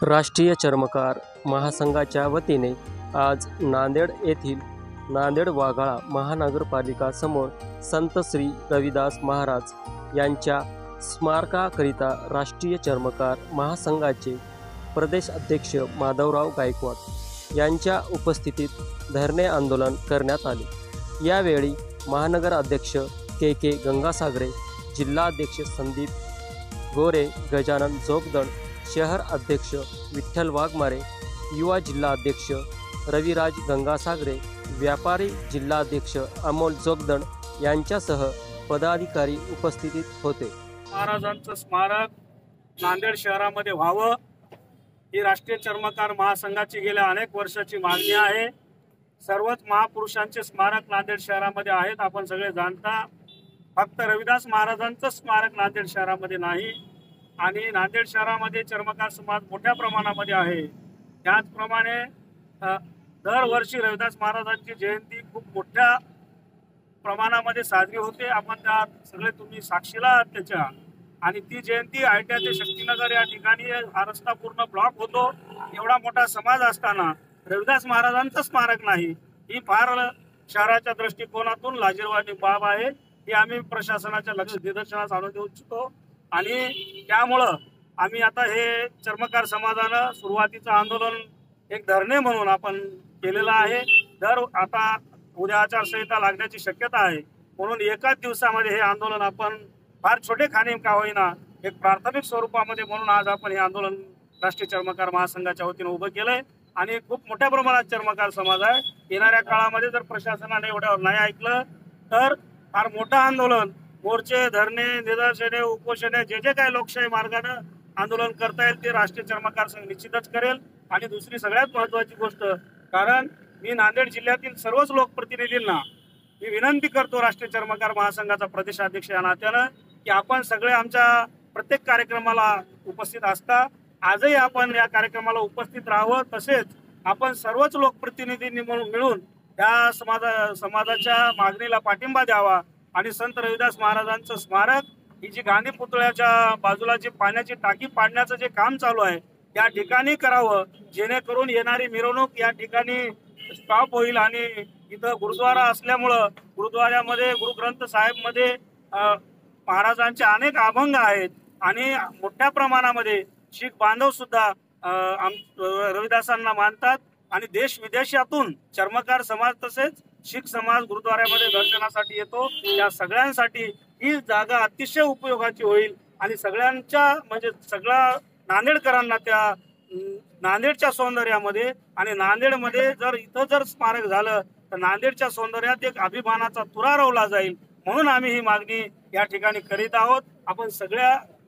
राष्ट्रीय चर्मकार महासंघाच्या वतीने आज नांदेड येथील नांदेड वाघाळा महानगरपालिका समोर संत श्री रविदास महाराज यांच्या स्मारकाकरिता राष्ट्रीय चर्मकार महासंघाचे प्रदेश अध्यक्ष माधवराव गायकवाड यांच्या उपस्थितीत धरणे आंदोलन करण्यात आले। यावेळी महानगर अध्यक्ष के गंगासागरे, जिल्हाध्यक्ष संदीप गोरे, गजानन जोगदंड, शहर अध्यक्ष विठ्ठल वाघमारे, युवा जिल्हाध्यक्ष रविराज गंगासागरे, व्यापारी जिल्हाध्यक्ष अमोल जोगदंड यांच्यासह पदाधिकारी उपस्थित होते। महाराजांचं स्मारक नांदेड शहरामध्ये व्हावं ही राष्ट्रीय चर्मकार महासंघाची गेल्या अनेक वर्षाची मागणी आहे। सर्वच महापुरुषांचे स्मारक नांदेड शहरामध्ये आहेत, आपण सगळे जाणता। फक्त रविदास महाराजांचं स्मारक नांदेड शहरामध्ये नाही आणि नांदेड शहरामध्ये चर्मकार समाज मोठ्या प्रमाणामध्ये आहे। त्याचप्रमाणे दरवर्षी रविदास महाराजांची जयंती खूप मोठ्या प्रमाणामध्ये साजरी होते। आपण त्या सगळे तुम्ही साक्षीला आहात त्याच्या। आणि ती जयंती आयट्या ते शक्तीनगर या ठिकाणी हा रस्ता पूर्ण ब्लॉक होतो। एवढा मोठा समाज असताना रविदास महाराजांचं स्मारक नाही, ही फार शहराच्या दृष्टिकोनातून लाजिरवाणी बाब आहे। ही आम्ही प्रशासनाच्या लक्ष निदर्शनास आणून देऊ इच्छितो आणि त्यामुळं आम्ही आता हे चर्मकार समाजानं सुरुवातीचं आंदोलन एक धरणे म्हणून आपण केलेलं आहे। आता उद्या आचारसंहिता लागण्याची शक्यता आहे, म्हणून एकाच दिवसामध्ये हे आंदोलन आपण फार छोटे खाणे का होईना एक प्राथमिक स्वरूपामध्ये म्हणून आज आपण हे आंदोलन राष्ट्रीय चर्मकार महासंघाच्या वतीने उभं केलंय आणि खूप मोठ्या प्रमाणात चर्मकार समाज आहे। येणाऱ्या काळामध्ये जर प्रशासनाने एवढ्यावर नाही ऐकलं तर फार मोठं आंदोलन, मोर्चे, धरणे, निदर्शने, उपोषणे जे जे काही लोकशाही मार्गाने आंदोलन करता येईल ते राष्ट्रीय चर्मकार संघ निश्चितच करेल। आणि दुसरी सगळ्यात महत्वाची गोष्ट, कारण मी नांदेड जिल्ह्यातील सर्वच लोकप्रतिनिधींना मी विनंती करतो राष्ट्रीय चर्मकार महासंघाचा प्रदेशाध्यक्ष या नात्यानं की आपण सगळे आमच्या प्रत्येक कार्यक्रमाला उपस्थित असता आजही आपण या कार्यक्रमाला उपस्थित राहावं। तसेच आपण सर्वच लोकप्रतिनिधींनी मिळून या समाजाच्या मागणीला पाठिंबा द्यावा आणि संत रविदास महाराजांचं स्मारक ही जी गांधी पुतळ्याच्या बाजूला जी पाण्याची टाकी पाडण्याचं जे काम चालू आहे त्या ठिकाणी करावं, जेणेकरून येणारी मिरवणूक या ठिकाणी स्टॉप होईल। आणि इथं गुरुद्वारा असल्यामुळं गुरुद्वाऱ्यामध्ये गुरुग्रंथ साहेब मध्ये महाराजांचे अनेक अभंग आहेत आणि मोठ्या प्रमाणामध्ये शीख बांधव सुद्धा रविदासांना मानतात आणि देश विदेशातून चर्मकार समाज तसेच शीख समाज गुरुद्वाऱ्यामध्ये दर्शनासाठी येतो। या सगळ्यांसाठी ही जागा अतिशय उपयोगाची होईल आणि सगळ्यांच्या म्हणजे सगळ्या नांदेडकरांना त्या नांदेडच्या सौंदर्यामध्ये आणि नांदेडमध्ये जर इथं जर स्मारक झालं तर नांदेडच्या सौंदर्यात एक अभिमानाचा तुरा रोवला जाईल। म्हणून आम्ही ही मागणी या ठिकाणी करीत आहोत। आपण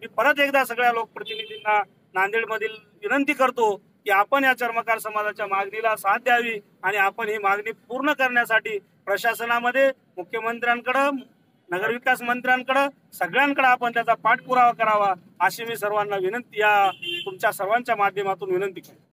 मी परत एकदा सगळ्या लोकप्रतिनिधींना नांदेडमधील विनंती करतो की आपण या चर्मकार समाजाच्या मागणीला साथ द्यावी आणि आपण ही मागणी पूर्ण करण्यासाठी प्रशासनामध्ये मुख्यमंत्र्यांकडे, नगरविकास मंत्र्यांकडे, सगळ्यांकडे आपण त्याचा पाठपुरावा करावा अशी मी सर्वांना विनंती या तुमच्या सर्वांच्या माध्यमातून विनंती करतो।